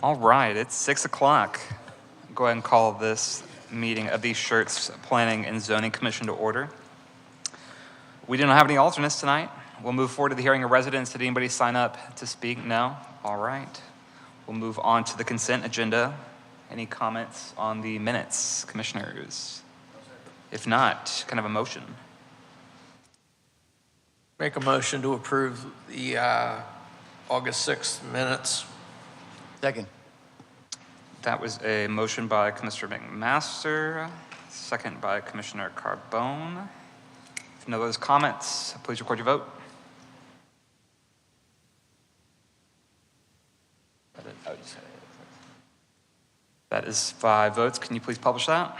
All right, it's 6 o'clock. Go ahead and call this meeting of the Schertz Planning and Zoning Commission to order. We do not have any alternates tonight. We'll move forward to the hearing of residents. Did anybody sign up to speak? No? All right. We'll move on to the consent agenda. Any comments on the minutes, commissioners? If not, kind of a motion. Make a motion to approve the August 6th minutes. Second. That was a motion by Commissioner McMaster, second by Commissioner Carbone. If no other comments, please record your vote. That is 5 votes. Can you please publish that?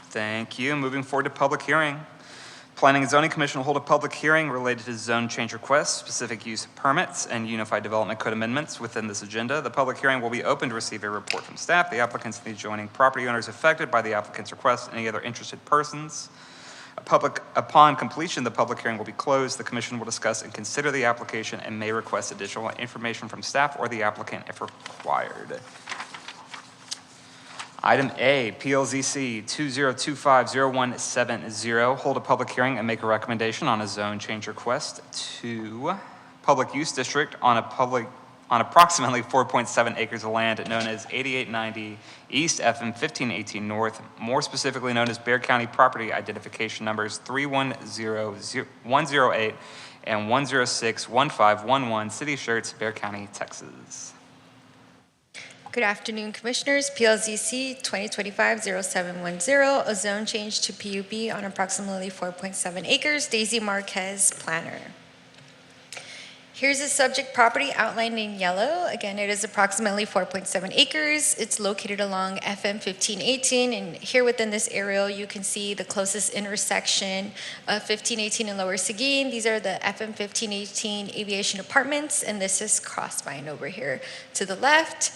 Thank you. Moving forward to public hearing. Planning and Zoning Commission will hold a public hearing related to zone change requests, specific use permits, and Unified Development Code amendments within this agenda. The public hearing will be open to receive a report from staff, the applicants, and the adjoining property owners affected by the applicant's request, and any other interested persons. Upon completion, the public hearing will be closed. The commission will discuss and consider the application and may request additional information from staff or the applicant if required. Item A, PLZC 2025-0170, hold a public hearing and make a recommendation on a zone change request to public use district on approximately 4.7 acres of land known as 8890 East FM 1518 North, more specifically known as Bexar County Property Identification Numbers 310108 and 1061511, City of Schertz, Bexar County, Texas. Good afternoon, Commissioners. PLZC 2025-0710, a zone change to PUB on approximately 4.7 acres. Daisy Marquez, planner. Here's the subject property outlined in yellow. Again, it is approximately 4.7 acres. It's located along FM 1518, and here within this area, you can see the closest intersection of 1518 and Lower Seguin. These are the FM 1518 Aviation Apartments, and this is Crossvine over here to the left.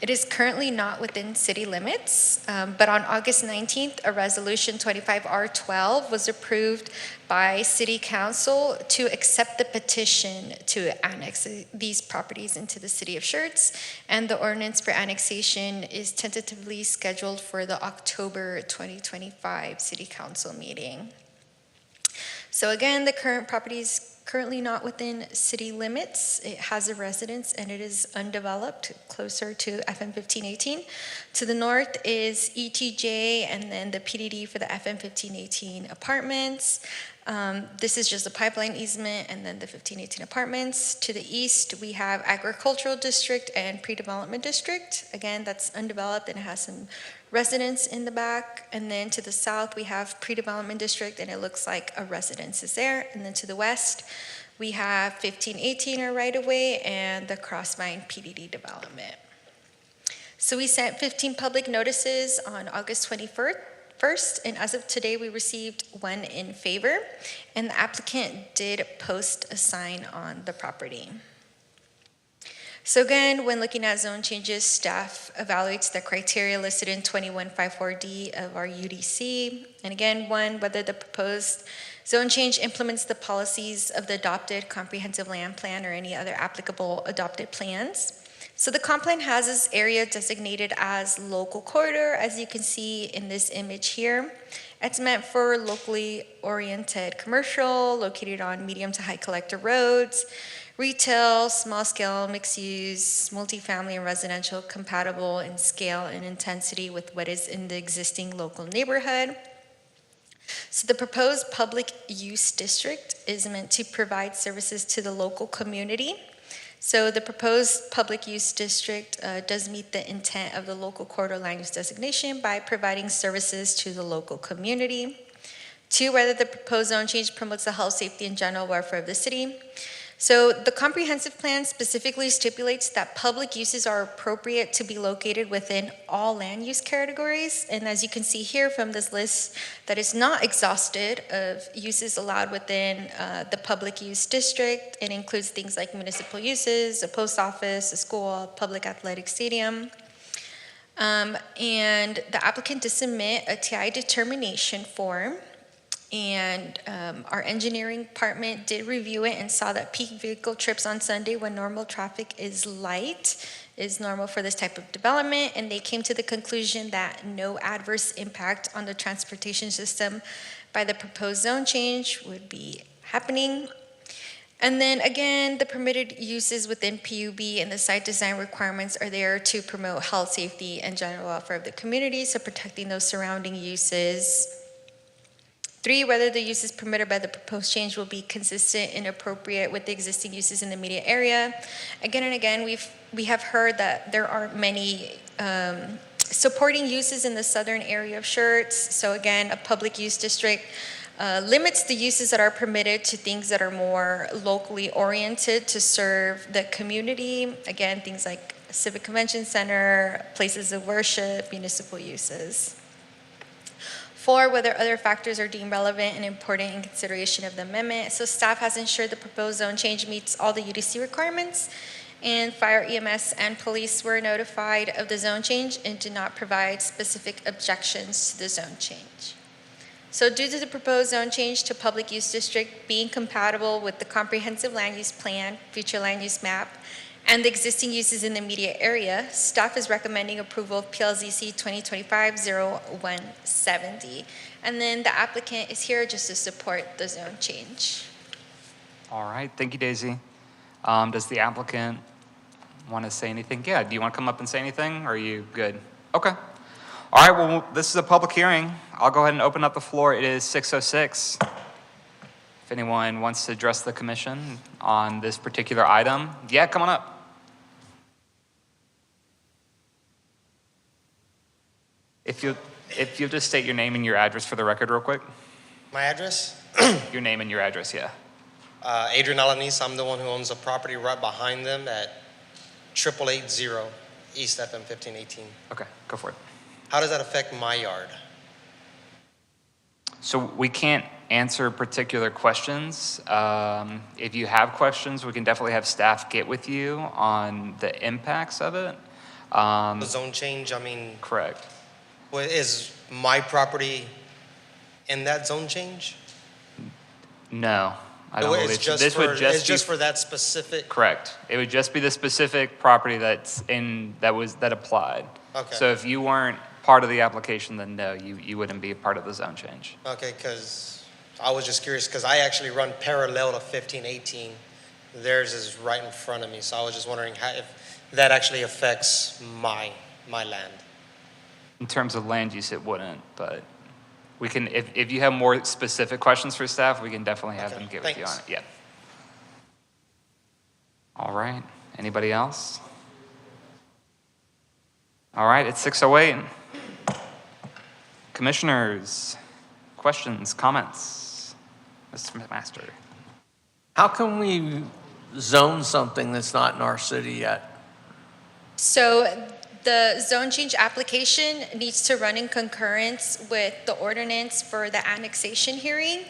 It is currently not within city limits, but on August 19th, a resolution 25R12 was approved by City Council to accept the petition to annex these properties into the City of Schertz, and the ordinance for annexation is tentatively scheduled for the October 2025 City Council meeting. So again, the current property is currently not within city limits. It has a residence and it is undeveloped, closer to FM 1518. To the north is ETJ and then the PDD for the FM 1518 apartments. This is just a pipeline easement and then the 1518 apartments. To the east, we have agricultural district and pre-development district. Again, that's undeveloped and it has some residence in the back. And then to the south, we have pre-development district and it looks like a residence is there. And then to the west, we have 1518 or right of way and the Crossvine PDD development. So we sent 15 public notices on August 21st, and as of today, we received 1 in favor, and the applicant did post a sign on the property. So again, when looking at zone changes, staff evaluates the criteria listed in 2154D of our UDC. And again, 1, whether the proposed zone change implements the policies of the adopted comprehensive land plan or any other applicable adopted plans. So the comp plan has this area designated as local corridor, as you can see in this image here. It's meant for locally oriented commercial, located on medium to high collector roads, retail, small scale, mixed use, multifamily and residential, compatible in scale and intensity with what is in the existing local neighborhood. So the proposed public use district is meant to provide services to the local community. So the proposed public use district does meet the intent of the local corridor land use designation by providing services to the local community. 2, whether the proposed zone change promotes the health, safety, and general welfare of the city. So the comprehensive plan specifically stipulates that public uses are appropriate to be located within all land use categories. And as you can see here from this list that is not exhausted of uses allowed within the public use district, it includes things like municipal uses, a post office, a school, a public athletic stadium. And the applicant to submit a TI determination form And our engineering department did review it and saw that peak vehicle trips on Sunday when normal traffic is light is normal for this type of development. And they came to the conclusion that no adverse impact on the transportation system by the proposed zone change would be happening. And then again, the permitted uses within PUB and the site design requirements are there to promote health, safety, and general welfare of the community, so protecting those surrounding uses. 3, whether the uses permitted by the proposed change will be consistent and appropriate with the existing uses in the immediate area. Again and again, we have heard that there are many supporting uses in the southern area of Schertz. So again, a public use district limits the uses that are permitted to things that are more locally oriented to serve the community. Again, things like civic convention center, places of worship, municipal uses. 4, whether other factors are deemed relevant and important in consideration of the amendment. So staff has ensured the proposed zone change meets all the UDC requirements, and fire, EMS, and police were notified of the zone change and did not provide specific objections to the zone change. So due to the proposed zone change to public use district being compatible with the comprehensive land use plan, future land use map, and the existing uses in the immediate area, staff is recommending approval of PLZC 2025-0170. And then the applicant is here just to support the zone change. All right, thank you, Daisy. Does the applicant want to say anything? Yeah, do you want to come up and say anything, or are you good? Okay. All right, well, this is a public hearing. I'll go ahead and open up the floor. It is 6:06. If anyone wants to address the commission on this particular item, yeah, come on up. If you'll just state your name and your address for the record real quick. My address? Your name and your address, yeah. Adrian Alanis, I'm the one who owns the property right behind them at 8880 East FM 1518. Okay, go for it. How does that affect my yard? So we can't answer particular questions. If you have questions, we can definitely have staff get with you on the impacts of it. The zone change, I mean, Correct. is my property in that zone change? No, I don't It's believe so. just This for, would just it's be just for that specific. correct. It would just be the specific property that applied. Okay. So if you weren't part of the application, then no, you wouldn't be a part of the zone change. Okay, because I was just curious because I actually run parallel to 1518. Theirs is right in front of me, so I was just wondering if that actually affects my land. In terms of land use, it wouldn't, but we can, if you have more specific questions for staff, we can definitely have them get with you on it. Yeah. All right. Anybody else? All right, it's 6:08. Commissioners, questions, comments? Mr. Master. How can we zone something that's not in our city yet? So the zone change application needs to run in concurrence with the ordinance for the annexation hearing.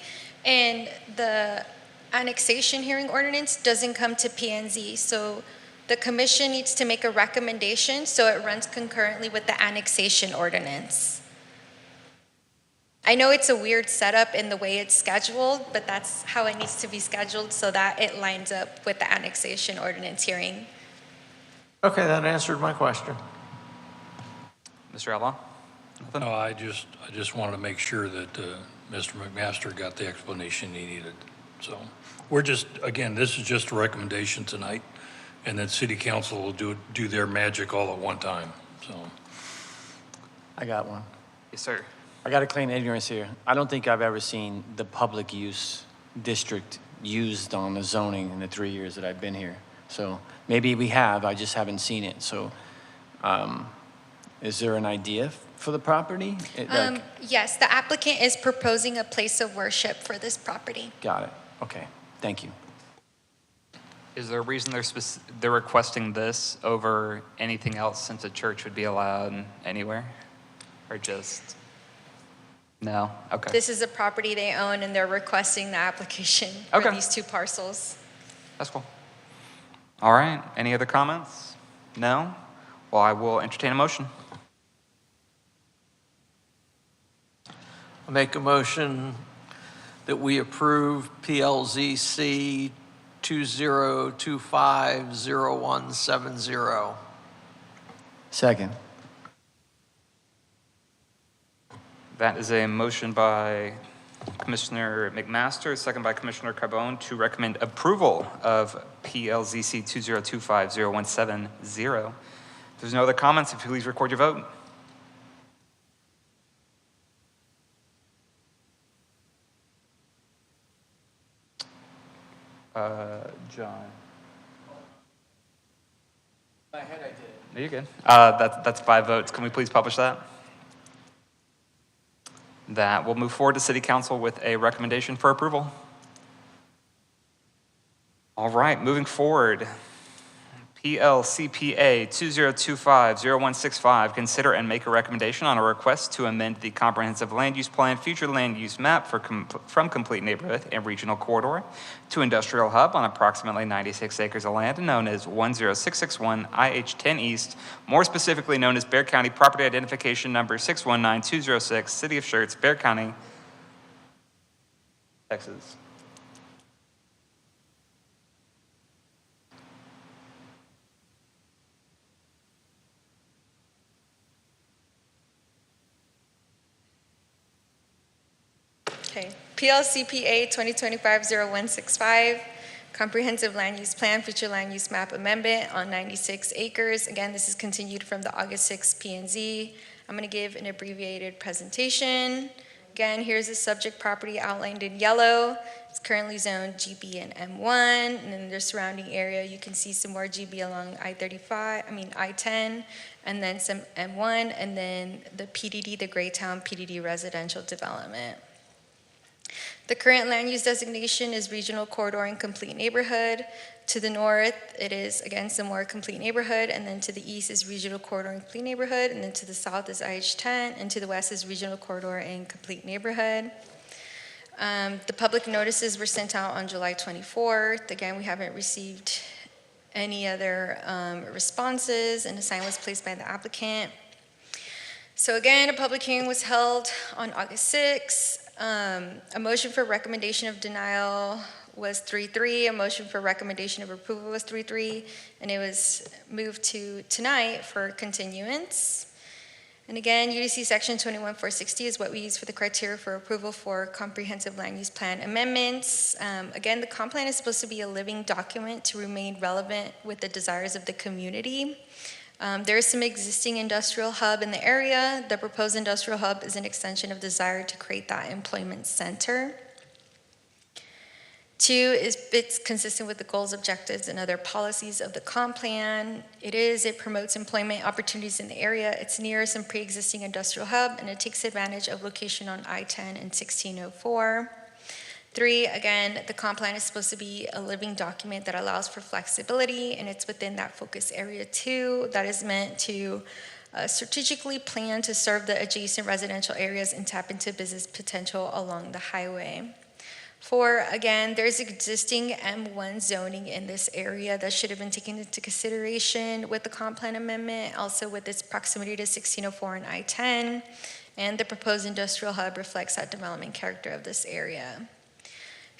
And the annexation hearing ordinance doesn't come to P&Z. So the commission needs to make a recommendation so it runs concurrently with the annexation ordinance. I know it's a weird setup in the way it's scheduled, but that's how it needs to be scheduled so that it lines up with the annexation ordinance hearing. Okay, that answered my question. Mr. Outlaw? Nothing? No, I just wanted to make sure that Mr. McMaster got the explanation he needed. So we're just, again, this is just a recommendation tonight, and then city council will do their magic all at one time, so. I got one. Yes, sir. I got to claim ignorance here. I don't think I've ever seen the public use district used on the zoning in the 3 years that I've been here. So maybe we have, I just haven't seen it. So is there an idea for the property? Yes, the applicant is proposing a place of worship for this property. Got it. Okay. Thank you. Is there a reason they're requesting this over anything else, since a church would be allowed anywhere? Or just, no? Okay. This is a property they own and they're requesting the application for Okay. these two parcels. That's cool. All right, any other comments? No? Well, I will entertain a motion. I make a motion that we approve PLZC 2025-0170. Second. That is a motion by Commissioner McMaster, second by Commissioner Carbone, to recommend approval of PLZC 2025-0170. If there's no other comments, if you please record your vote. John. My head I did. No, you're good. That's 5 votes. Can we please publish that? That will move forward to City Council with a recommendation for approval. All right, moving forward. PLCPA 2025-0165, consider and make a recommendation on a request to amend the comprehensive land use plan future land use map from complete neighborhood and regional corridor to industrial hub on approximately 96 acres of land known as 10661 IH10 East, more specifically known as Bexar County Property Identification Number 619206, City of Schertz, Bexar County, Texas. Okay, PLCPA 2025-0165, Comprehensive Land Use Plan, Future Land Use Map Amendment on 96 acres. Again, this is continued from the August 6 P&Z. I'm going to give an abbreviated presentation. Again, here's the subject property outlined in yellow. It's currently zoned GB and M1, and in the surrounding area, you can see some more GB along I-10, and then some M1, and then the PDD, the Greytown PDD residential development. The current land use designation is Regional Corridor and Complete Neighborhood. To the north, it is, again, some more Complete Neighborhood, and then to the east is Regional Corridor and Complete Neighborhood, and then to the south is IH10, and to the west is Regional Corridor and Complete Neighborhood. The public notices were sent out on July 24th. Again, we haven't received any other responses, and a sign was placed by the applicant. So again, a public hearing was held on August 6th. A motion for recommendation of denial was 3-3. A motion for recommendation of approval was 3-3, and it was moved to tonight for continuance. And again, UDC Section 21460 is what we use for the criteria for approval for comprehensive land use plan amendments. Again, the comp plan is supposed to be a living document to remain relevant with the desires of the community. There is some existing industrial hub in the area. The proposed industrial hub is an extension of desire to create that employment center. 2 is it's consistent with the goals, objectives, and other policies of the comp plan. It promotes employment opportunities in the area. It's near some pre-existing industrial hub, and it takes advantage of location on I-10 and 1604. 3, again, the comp plan is supposed to be a living document that allows for flexibility, and it's within that focus area 2 that is meant to strategically plan to serve the adjacent residential areas and tap into business potential along the highway. 4, again, there's existing M1 zoning in this area that should have been taken into consideration with the comp plan amendment, also with its proximity to 1604 and I-10, and the proposed industrial hub reflects that development character of this area.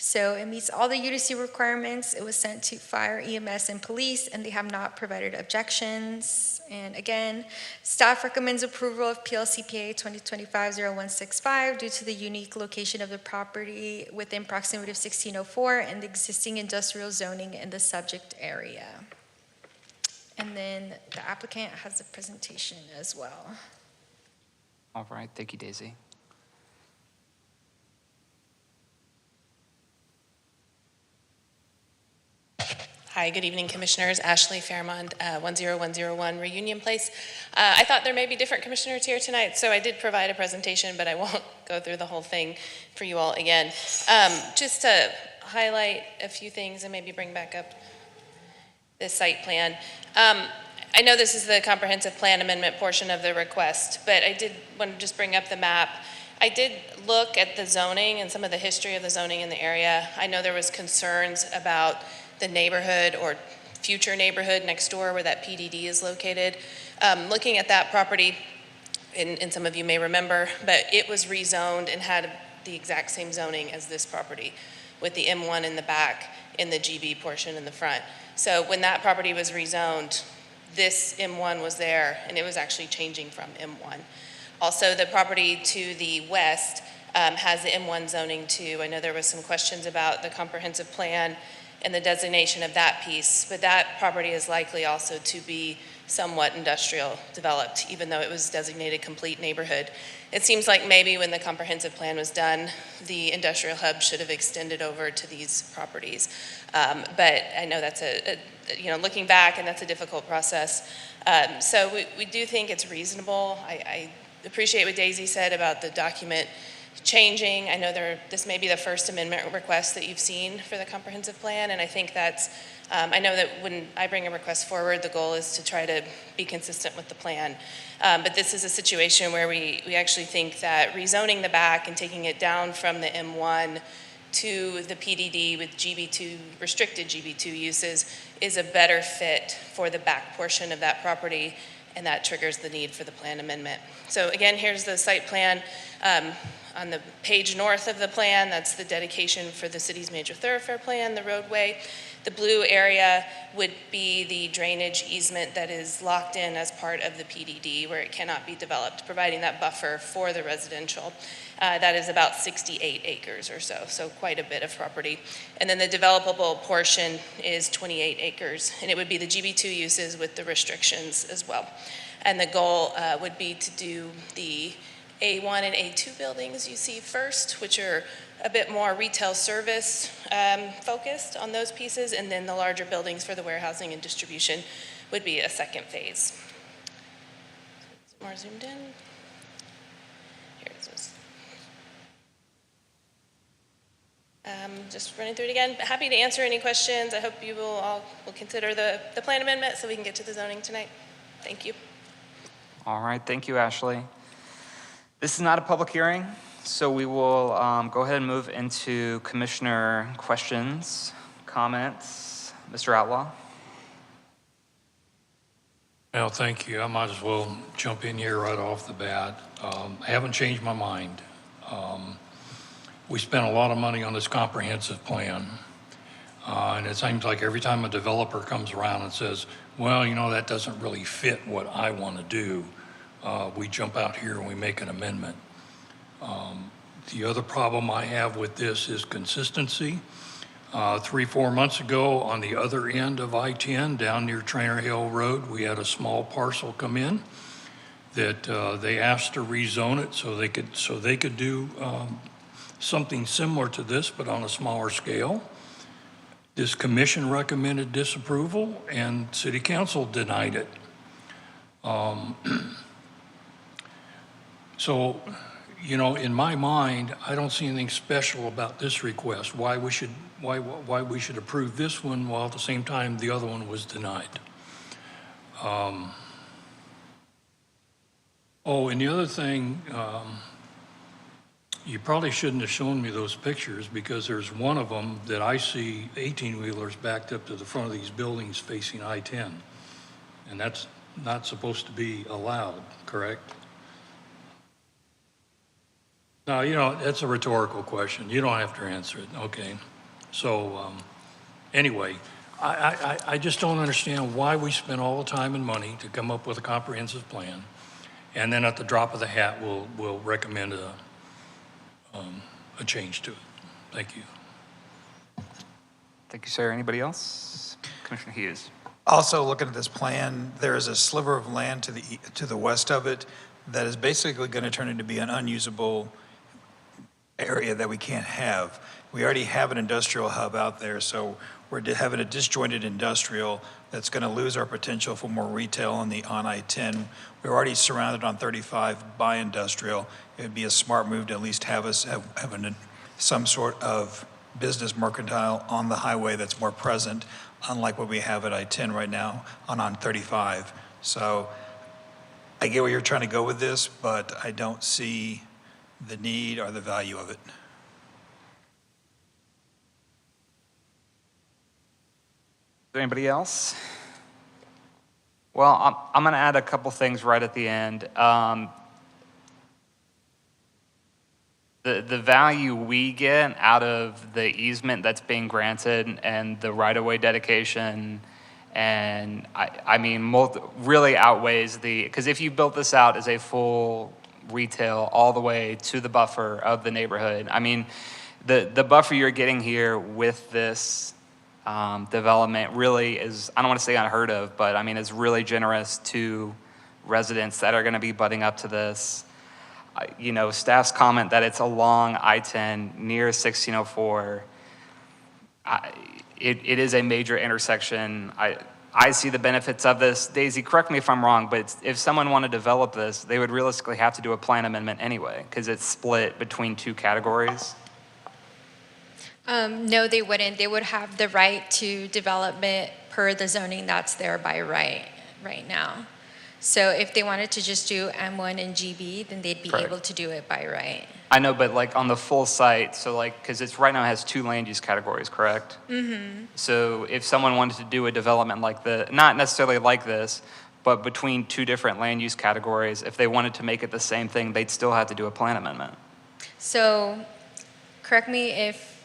So it meets all the UDC requirements. It was sent to fire, EMS, and police, and they have not provided objections. And again, staff recommends approval of PLCPA 2025-0165 due to the unique location of the property within proximity of 1604 and the existing industrial zoning in the subject area. And then the applicant has a presentation as well. All right, thank you, Daisy. Hi, good evening, Commissioners. Ashley Fairmont, 10101 Reunion Place. I thought there may be different commissioners here tonight, so I did provide a presentation, but I won't go through the whole thing for you all again. Just to highlight a few things and maybe bring back up this site plan. I know this is the comprehensive plan amendment portion of the request, but I did want to just bring up the map. I did look at the zoning and some of the history of the zoning in the area. I know there was concerns about the neighborhood or future neighborhood next door where that PDD is located. Looking at that property, and some of you may remember, but it was rezoned and had the exact same zoning as this property, with the M1 in the back and the GB portion in the front. So when that property was rezoned, this M1 was there, and it was actually changing from M1. Also, the property to the west has the M1 zoning too. I know there was some questions about the comprehensive plan and the designation of that piece, but that property is likely also to be somewhat industrial developed, even though it was designated complete neighborhood. It seems like maybe when the comprehensive plan was done, the industrial hub should have extended over to these properties. But I know that's looking back, and that's a difficult process. So we do think it's reasonable. I appreciate what Daisy said about the document changing. I know this may be the first amendment request that you've seen for the comprehensive plan, and I think that's, I know that when I bring a request forward, the goal is to try to be consistent with the plan. But this is a situation where we actually think that rezoning the back and taking it down from the M1 to the PDD with GB2, restricted GB2 uses, is a better fit for the back portion of that property, and that triggers the need for the plan amendment. So again, here's the site plan. On the page north of the plan, that's the dedication for the city's major thoroughfare plan, the roadway. The blue area would be the drainage easement that is locked in as part of the PDD, where it cannot be developed, providing that buffer for the residential. That is about 68 acres or so, so quite a bit of property. And then the developable portion is 28 acres, and it would be the GB2 uses with the restrictions as well. And the goal would be to do the A1 and A2 buildings you see first, which are a bit more retail service focused on those pieces, and then the larger buildings for the warehousing and distribution would be a second phase. More zoomed in. Here it is. Just running through it again. Happy to answer any questions. I hope you will consider the plan amendment so we can get to the zoning tonight. Thank you. All right, thank you, Ashley. This is not a public hearing, so we will go ahead and move into commissioner questions, comments. Mr. Outlaw. Well, thank you. I might as well jump in here right off the bat. I haven't changed my mind. We spent a lot of money on this comprehensive plan, and it seems like every time a developer comes around and says, well, you know, that doesn't really fit what I want to do, we jump out here and we make an amendment. The other problem I have with this is consistency. 3-4 months ago, on the other end of I-10, down near Trainer Hill Road, we had a small parcel come in that they asked to rezone it so they could do something similar to this, but on a smaller scale. This commission recommended disapproval, and city council denied it. So, you know, in my mind, I don't see anything special about this request. Why we should approve this one while at the same time the other one was denied. Oh, and the other thing, you probably shouldn't have shown me those pictures, because there's one of them that I see 18-wheelers backed up to the front of these buildings facing I-10, and that's not supposed to be allowed, correct? No, you know, that's a rhetorical question. You don't have to answer it. Okay. So anyway, I just don't understand why we spend all the time and money to come up with a comprehensive plan, and then at the drop of the hat, we'll recommend a change to it. Thank you. Thank you, sir. Anybody else? Commissioner Hughes. Also, looking at this plan, there is a sliver of land to the west of it that is basically going to turn into be an unusable area that we can't have. We already have an industrial hub out there, so we're having a disjointed industrial that's going to lose our potential for more retail on I-10. We're already surrounded on 35 by industrial. It would be a smart move to at least have some sort of business mercantile on the highway that's more present, unlike what we have at I-10 right now on 35. So I get where you're trying to go with this, but I don't see the need or the value of it. Is there anybody else? Well, I'm going to add a couple things right at the end. The value we get out of the easement that's being granted and the right-of-way dedication, and I mean, really outweighs because if you built this out as a full retail all the way to the buffer of the neighborhood, I mean, the buffer you're getting here with this development really is, I don't want to say unheard of, but I mean, is really generous to residents that are going to be butting up to this. You know, staff's comment that it's along I-10 near 1604. It is a major intersection. I see the benefits of this. Daisy, correct me if I'm wrong, but if someone wanted to develop this, they would realistically have to do a plan amendment anyway, because it's split between two categories. No, they wouldn't. They would have the right to development per the zoning that's there by right now. So if they wanted to just do M1 and GB, then they'd be Correct. able to do it by right. I know, but like on the full site, so like, because it's right now has two land use categories, correct? Mm-hmm. So if someone wanted to do a development like not necessarily like this, but between two different land use categories, if they wanted to make it the same thing, they'd still have to do a plan amendment. So correct me if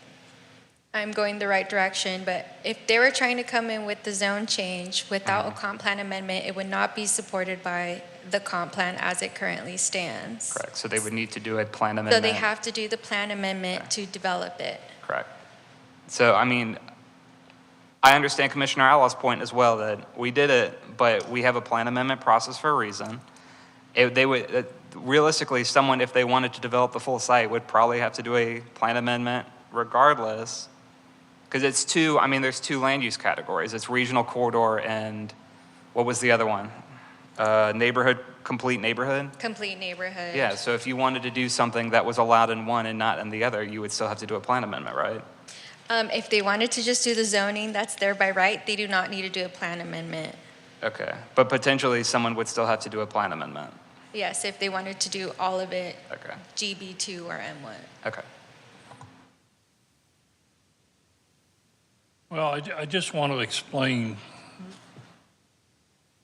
I'm going the right direction, but if they were trying to come in with the zone change without a comp plan amendment, it would not be supported by the comp plan as it currently stands. Correct, so they would need to do a plan amendment. So they have to do the plan amendment to develop it. Correct. So, I mean, I understand Commissioner Allow's point as well, that we did it, but we have a plan amendment process for a reason. They would, realistically, someone, if they wanted to develop the full site, would probably have to do a plan amendment regardless, because it's there's two land use categories. It's regional corridor and what was the other one? Complete neighborhood? Complete neighborhood. Yeah, so if you wanted to do something that was allowed in one and not in the other, you would still have to do a plan amendment, right? If they wanted to just do the zoning that's there by right, they do not need to do a plan amendment. Okay, but potentially someone would still have to do a plan amendment. Yes, if they wanted to do all of it, Okay, GB2 or M1. okay. Well, I just want to explain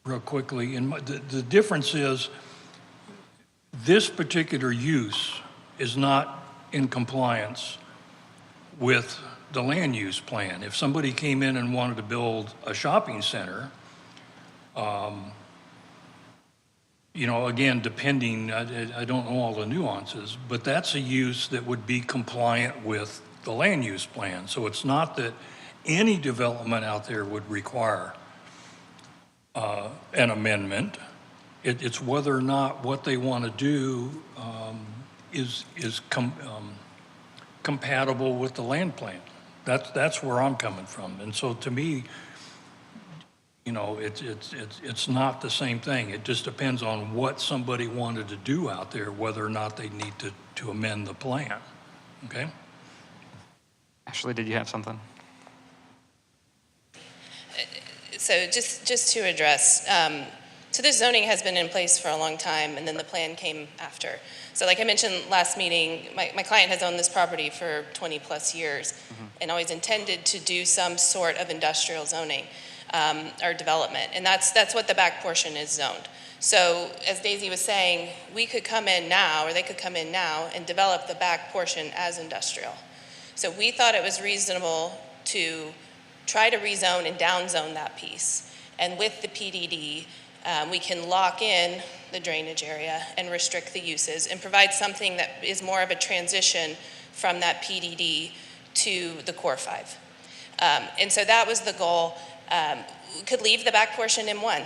real quickly, and the difference is this particular use is not in compliance with the land use plan. If somebody came in and wanted to build a shopping center, you know, again, depending, I don't know all the nuances, but that's a use that would be compliant with the land use plan. So it's not that any development out there would require an amendment. It's whether or not what they want to do is compatible with the land plan. That's where I'm coming from. And so to me, you know, it's not the same thing. It just depends on what somebody wanted to do out there, whether or not they need to amend the plan. Okay? Ashley, did you have something? So just to address, so this zoning has been in place for a long time, and then the plan came after. So like I mentioned last meeting, my client has owned this property for 20 plus years and always intended to do some sort of industrial zoning or development. And that's what the back portion is zoned. So as Daisy was saying, we could come in now, or they could come in now and develop the back portion as industrial. So we thought it was reasonable to try to rezone and downzone that piece. And with the PDD, we can lock in the drainage area and restrict the uses and provide something that is more of a transition from that PDD to the Core 5. And so that was the goal. We could leave the back portion in one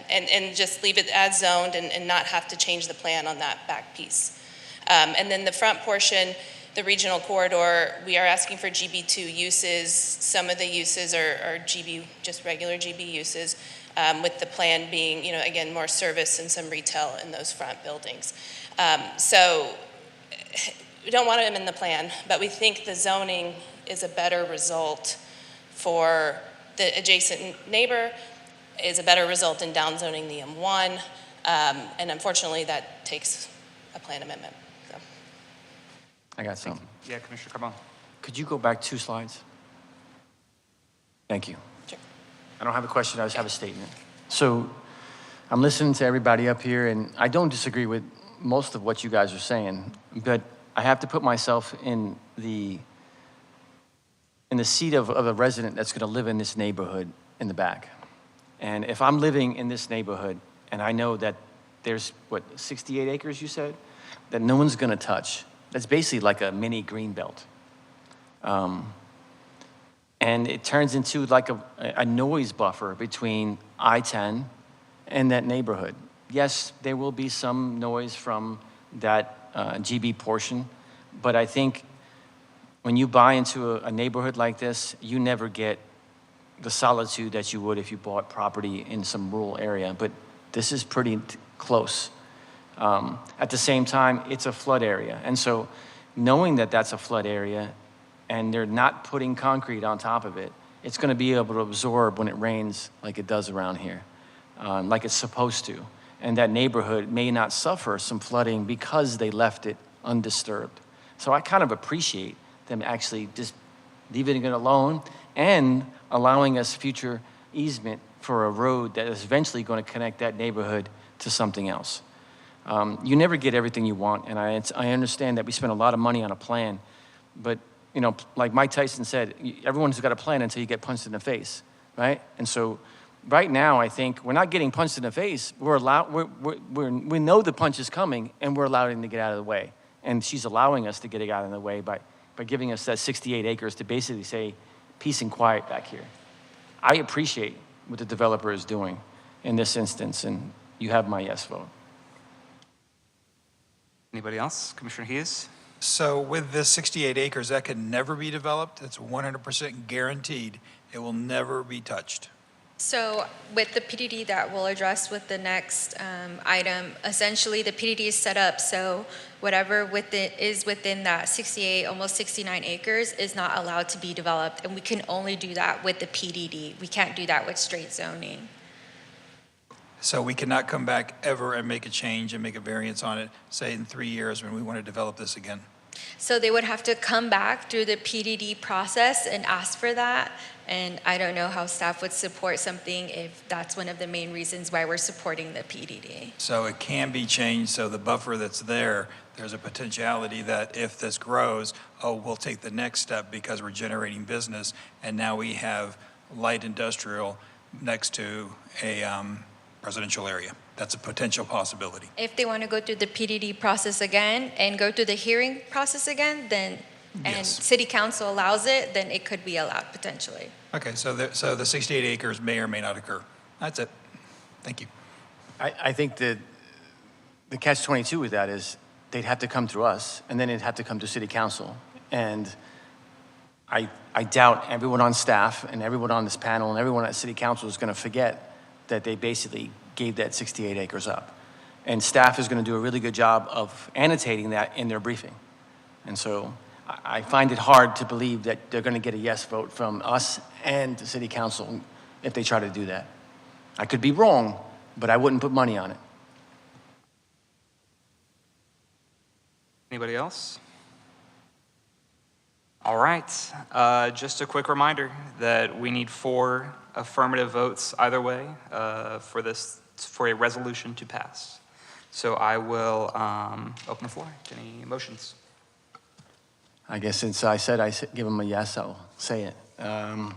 and just leave it as zoned and not have to change the plan on that back piece. And then the front portion, the regional corridor, we are asking for GB2 uses. Some of the uses are GB, just regular GB uses, with the plan being, you know, again, more service and some retail in those front buildings. So we don't want them in the plan, but we think the zoning is a better result for the adjacent neighbor, is a better result in downzoning the M1, and unfortunately that takes a plan amendment. So. I got some. Yeah, Commissioner Carbone. Could you go back 2 slides? Thank you. Sure. I don't have a question, I just have a statement. So I'm listening to everybody up here, and I don't disagree with most of what you guys are saying, but I have to put myself in the seat of a resident that's going to live in this neighborhood in the back. And if I'm living in this neighborhood and I know that there's, 68 acres you said, that no one's going to touch, that's basically like a mini green belt. And it turns into like a noise buffer between I-10 and that neighborhood. Yes, there will be some noise from that GB portion, but I think when you buy into a neighborhood like this, you never get the solitude that you would if you bought property in some rural area, but this is pretty close. At the same time, it's a flood area, and so knowing that that's a flood area and they're not putting concrete on top of it, it's going to be able to absorb when it rains like it does around here, like it's supposed to. And that neighborhood may not suffer some flooding because they left it undisturbed. So I kind of appreciate them actually just leaving it alone and allowing us future easement for a road that is eventually going to connect that neighborhood to something else. You never get everything you want, and I understand that we spend a lot of money on a plan, but you know, like Mike Tyson said, everyone's got a plan until you get punched in the face, right? And so right now, I think we're not getting punched in the face. We know the punch is coming, and we're allowing to get out of the way. And she's allowing us to get it out of the way by giving us that 68 acres to basically say, peace and quiet back here. I appreciate what the developer is doing in this instance, and you have my yes vote. Anybody else? Commissioner Hughes? So with this 68 acres, that can never be developed? It's 100% guaranteed. It will never be touched. So with the PDD that we'll address with the next item, essentially the PDD is set up so whatever is within that 68, almost 69 acres is not allowed to be developed. And we can only do that with the PDD. We can't do that with straight zoning. So we cannot come back ever and make a change and make a variance on it, say in 3 years when we want to develop this again? So they would have to come back through the PDD process and ask for that. And I don't know how staff would support something if that's one of the main reasons why we're supporting the PDD. So it can be changed, so the buffer that's there, there's a potentiality that if this grows, we'll take the next step because we're generating business, and now we have light industrial next to a residential area. That's a potential possibility. If they want to go through the PDD process again and go through the hearing process again, then and Yes. city council allows it, then it could be allowed potentially. Okay, so the 68 acres may or may not occur. That's it. Thank you. I think that the catch-22 with that is they'd have to come through us, and then it'd have to come to city council. And I doubt everyone on staff and everyone on this panel and everyone at city council is going to forget that they basically gave that 68 acres up. And staff is going to do a really good job of annotating that in their briefing. And so I find it hard to believe that they're going to get a yes vote from us and the city council if they try to do that. I could be wrong, but I wouldn't put money on it. Anybody else? All right, just a quick reminder that we need 4 affirmative votes either way for a resolution to pass. So I will open the floor to any motions. I guess since I said give them a yes, I'll say it. I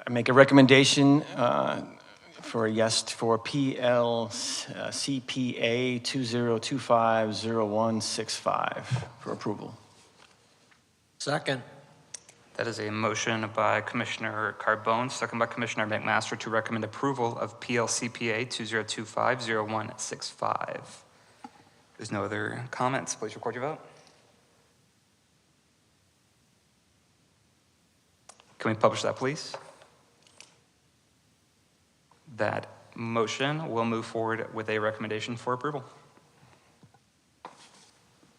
make a recommendation for a yes for CPA 2025-0165 for approval. Second. That is a motion by Commissioner Carbone, second by Commissioner McMaster to recommend approval of PLCPA 2025-0165. There's no other comments. Please record your vote. Can we publish that, please? That motion will move forward with a recommendation for approval.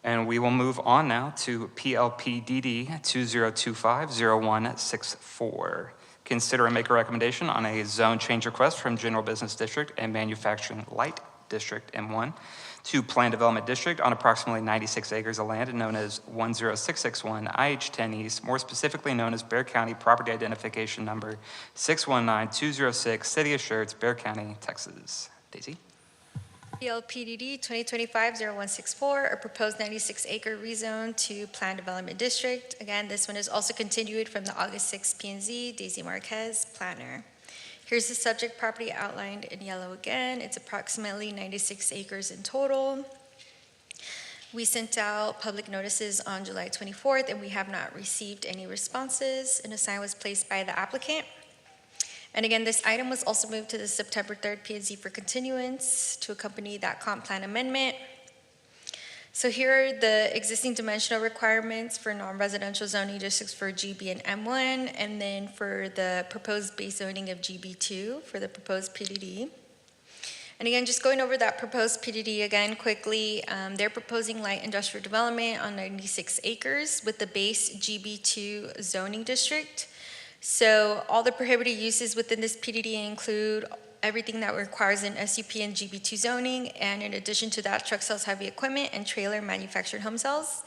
And we will move on now to PLPDD 2025-0164. Consider and make a recommendation on a zone change request from General Business District and Manufacturing Light District M1 to Plan Development District on approximately 96 acres of land known as 10661 IH10 East, more specifically known as Bexar County Property Identification Number 619206, City of Schertz, Bexar County, Texas. Daisy? PLPDD 2025-0164, a proposed 96-acre rezone to Plan Development District. Again, this one is also continued from the August 6 P&Z, Daisy Marquez, planner. Here's the subject property outlined in yellow again. It's approximately 96 acres in total. We sent out public notices on July 24th, and we have not received any responses, and a sign was placed by the applicant. And again, this item was also moved to the September 3rd P&Z for continuance to accompany that comp plan amendment. So here are the existing dimensional requirements for non-residential zoning districts for GB and M1, and then for the proposed base zoning of GB2 for the proposed PDD. And again, just going over that proposed PDD again quickly, they're proposing light industrial development on 96 acres with the base GB2 zoning district. So all the prohibited uses within this PDD include everything that requires an SUP and GB2 zoning, and in addition to that, truck sales, heavy equipment, and trailer manufactured home sales.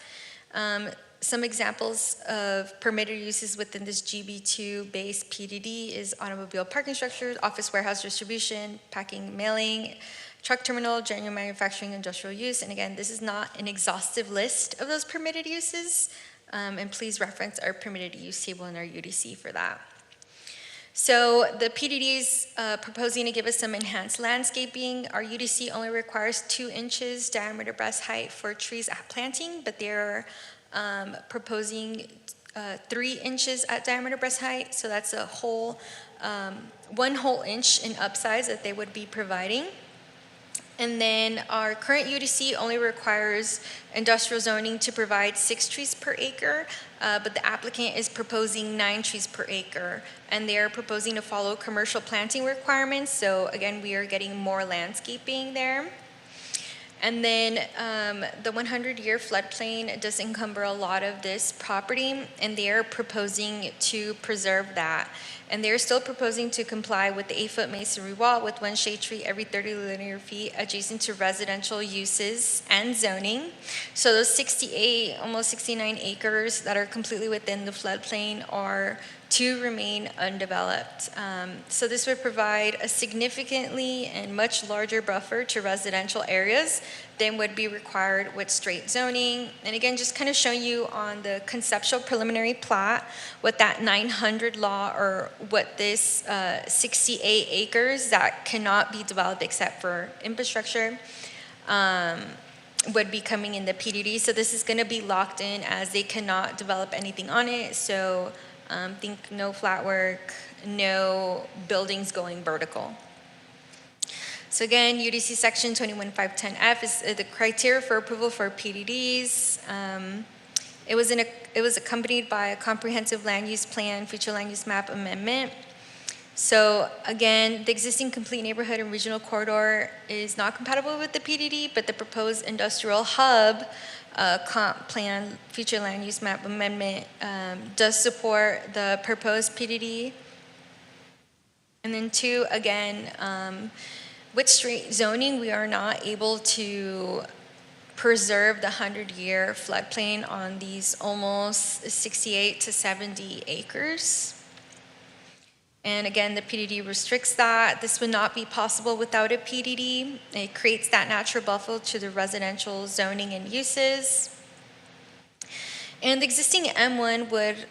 Some examples of permitted uses within this GB2 base PDD is automobile parking structures, office warehouse distribution, packing, mailing, truck terminal, general manufacturing, industrial use. And again, this is not an exhaustive list of those permitted uses. And please reference our permitted use table in our UDC for that. So the PDD is proposing to give us some enhanced landscaping. Our UDC only requires 2 inches diameter breast height for trees at planting, but they're proposing 3 inches at diameter breast height. So that's a whole 1 whole inch in upsize that they would be providing. And then our current UDC only requires industrial zoning to provide 6 trees per acre, but the applicant is proposing 9 trees per acre, and they are proposing to follow commercial planting requirements. So again, we are getting more landscaping there. And then the 100-year floodplain does encumber a lot of this property, and they are proposing to preserve that. And they're still proposing to comply with the 8-foot masonry wall with 1 shade tree every 30 linear feet adjacent to residential uses and zoning. So those 68, almost 69 acres that are completely within the floodplain are to remain undeveloped. So this would provide a significantly and much larger buffer to residential areas than would be required with straight zoning. And again, just kind of showing you on the conceptual preliminary plat what that 900 law, or what this 68 acres that cannot be developed except for infrastructure would be coming in the PDD. So this is going to be locked in as they cannot develop anything on it. So think no flat work, no buildings going vertical. So again, UDC section 21510F is the criteria for approval for PDDs. It was accompanied by a comprehensive land use plan, future land use map amendment. So again, the existing complete neighborhood and regional corridor is not compatible with the PDD, but the proposed industrial hub comp plan, future land use map amendment does support the proposed PDD. And then 2, again, with straight zoning, we are not able to preserve the 100-year floodplain on these almost 68 to 70 acres. And again, the PDD restricts that. This would not be possible without a PDD. It creates that natural buffer to the residential zoning and uses. And the existing M1 would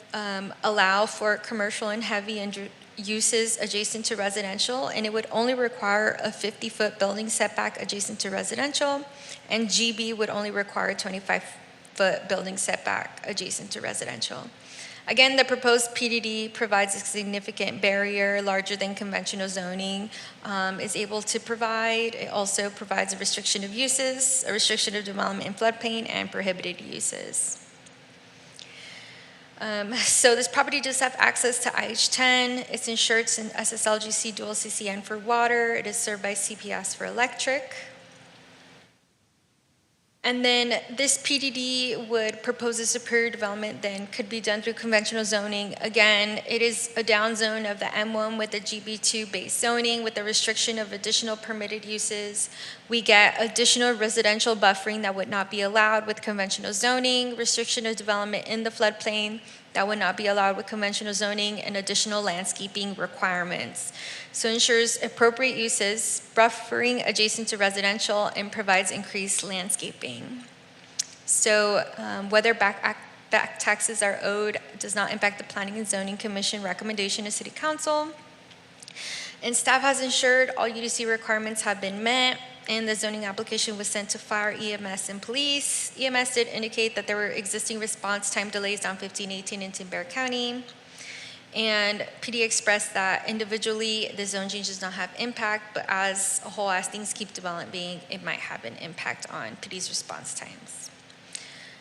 allow for commercial and heavy uses adjacent to residential, and it would only require a 50-foot building setback adjacent to residential, and GB would only require a 25-foot building setback adjacent to residential. Again, the proposed PDD provides a significant barrier larger than conventional zoning is able to provide. It also provides a restriction of uses, a restriction of development in floodplain, and prohibited uses. So this property does have access to IH10. It's in Schertz and SSLGC dual CCN for water. It is served by CPS for electric. And then this PDD would propose a superior development then could be done through conventional zoning. Again, it is a down zone of the M1 with the GB2 base zoning with the restriction of additional permitted uses. We get additional residential buffering that would not be allowed with conventional zoning, restriction of development in the floodplain. that would not be allowed with conventional zoning and additional landscaping requirements. So ensures appropriate uses, buffering adjacent to residential, and provides increased landscaping. So whether back taxes are owed does not impact the Planning and Zoning Commission recommendation to City Council. And staff has ensured all UDC requirements have been met, and the zoning application was sent to fire, EMS, and police. EMS did indicate that there were existing response time delays on 1518 in Tin Bear County. And PD expressed that individually, the zone change does not have impact, but as a whole, as things keep developing, it might have an impact on PD's response times.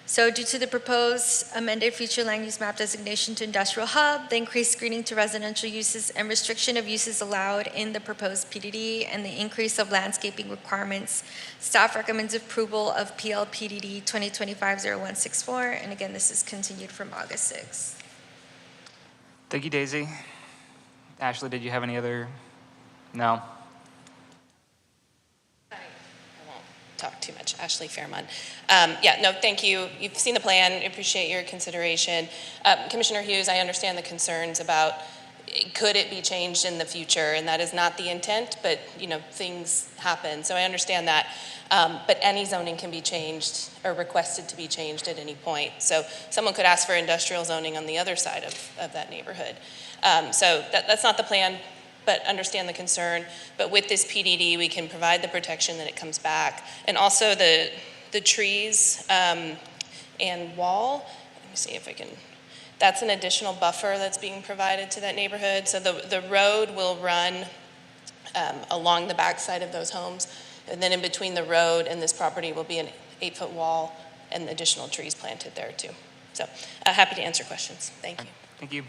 So due to the proposed amended future land use map designation to industrial hub, the increased screening to residential uses and restriction of uses allowed in the proposed PDD, and the increase of landscaping requirements, staff recommends approval of PLPDD 2025-0164. And again, this is continued from August 6th. Thank you, Daisy. Ashley, did you have any other? No. Talk too much. Ashley Fairmont. Yeah, no, thank you. You've seen the plan. I appreciate your consideration. Commissioner Hughes, I understand the concerns about could it be changed in the future, and that is not the intent, but things happen. So I understand that. But any zoning can be changed or requested to be changed at any point. So someone could ask for industrial zoning on the other side of that neighborhood. So that's not the plan, but understand the concern. But with this PDD, we can provide the protection that it comes back. And also the trees and wall, let me see if I can, that's an additional buffer that's being provided to that neighborhood. So the road will run along the backside of those homes. And then in between the road and this property will be an 8-foot wall and additional trees planted there too. So happy to answer questions. Thank you. Thank you.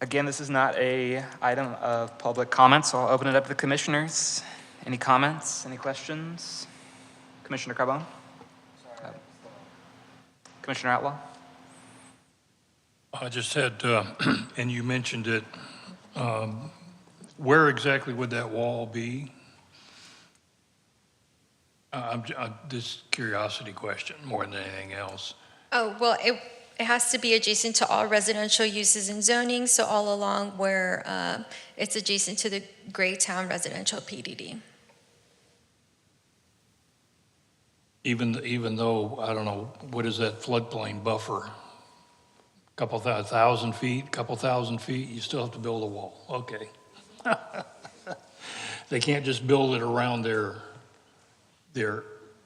Again, this is not an item of public comment, so I'll open it up to the commissioners. Any comments, any questions? Commissioner Carbone? Commissioner Outlaw? I just had, and you mentioned it, where exactly would that wall be? This curiosity question more than anything else. Oh, well, it has to be adjacent to all residential uses and zoning, so all along where it's adjacent to the Graytown residential PDD. Even though, I don't know, what is that floodplain buffer? Couple thousand feet, you still have to build a wall. Okay. They can't just build it around their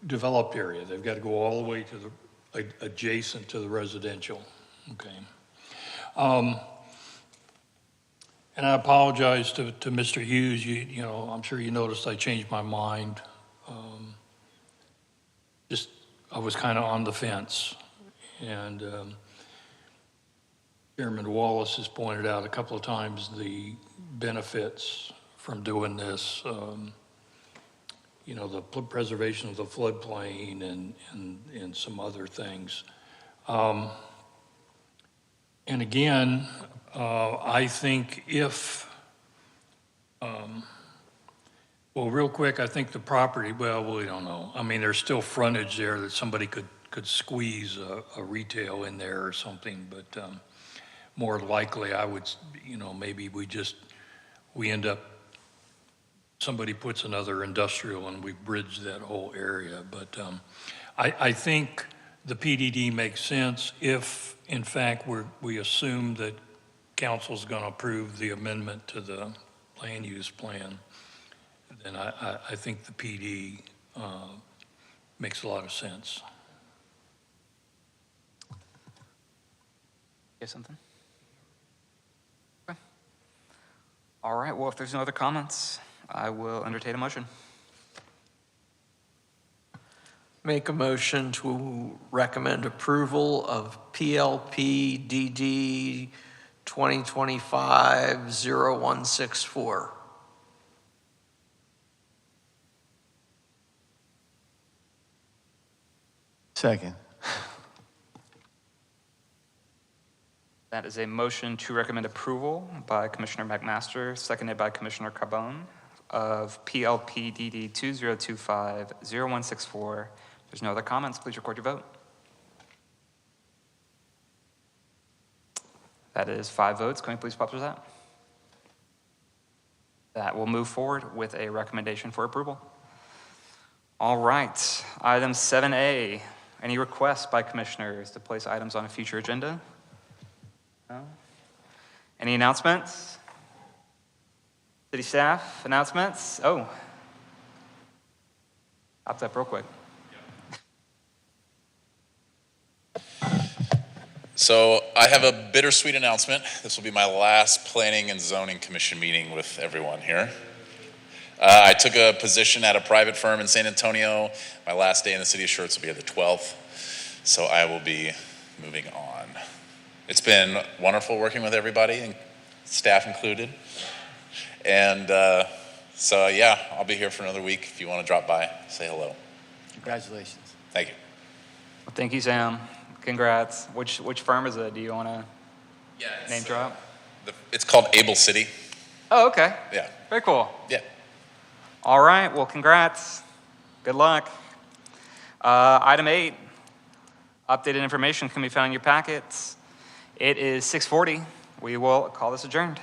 developed area. They've got to go all the way to the adjacent to the residential. Okay. And I apologize to Mr. Hughes. You know, I'm sure you noticed I changed my mind. I was kind of on the fence, and Chairman Wallace has pointed out a couple of times the benefits from doing this. You know, the preservation of the floodplain and some other things. And again, I think if, well, real quick, I think the property, well, we don't know. I mean, there's still frontage there that somebody could squeeze a retail in there or something, but more likely I would, you know, maybe we end up, somebody puts another industrial and we bridge that whole area. But I think the PDD makes sense if, in fact, we assume that council's going to approve the amendment to the land use plan. Then I think the PD makes a lot of sense. You have something? Okay. All right, well, if there's no other comments, I will entertain a motion. Make a motion to recommend approval of PLPDD 2025-0164. Second. That is a motion to recommend approval by Commissioner McMaster, seconded by Commissioner Carbone, of PLPDD 2025-0164. If there's no other comments, please record your vote. That is 5 votes. Can we please publish that? That will move forward with a recommendation for approval. All right, item 7A. Any requests by commissioners to place items on a future agenda? No? Any announcements? City staff announcements? Oh. Popped up real quick. So I have a bittersweet announcement. This will be my last Planning and Zoning Commission meeting with everyone here. I took a position at a private firm in San Antonio. My last day in the city of Schertz will be the 12th, so I will be moving on. It's been wonderful working with everybody, and staff included. And so yeah, I'll be here for another week. If you want to drop by, say hello. Congratulations. Thank you. Well, thank you, Sam. Congrats. Which firm is it? Do you want to name drop? It's called Able City. Oh, okay. Yeah. Very cool. Yeah. All right. Well, congrats. Good luck. Item 8. Updated information can be found in your packets. It is 6:40. We will call this adjourned.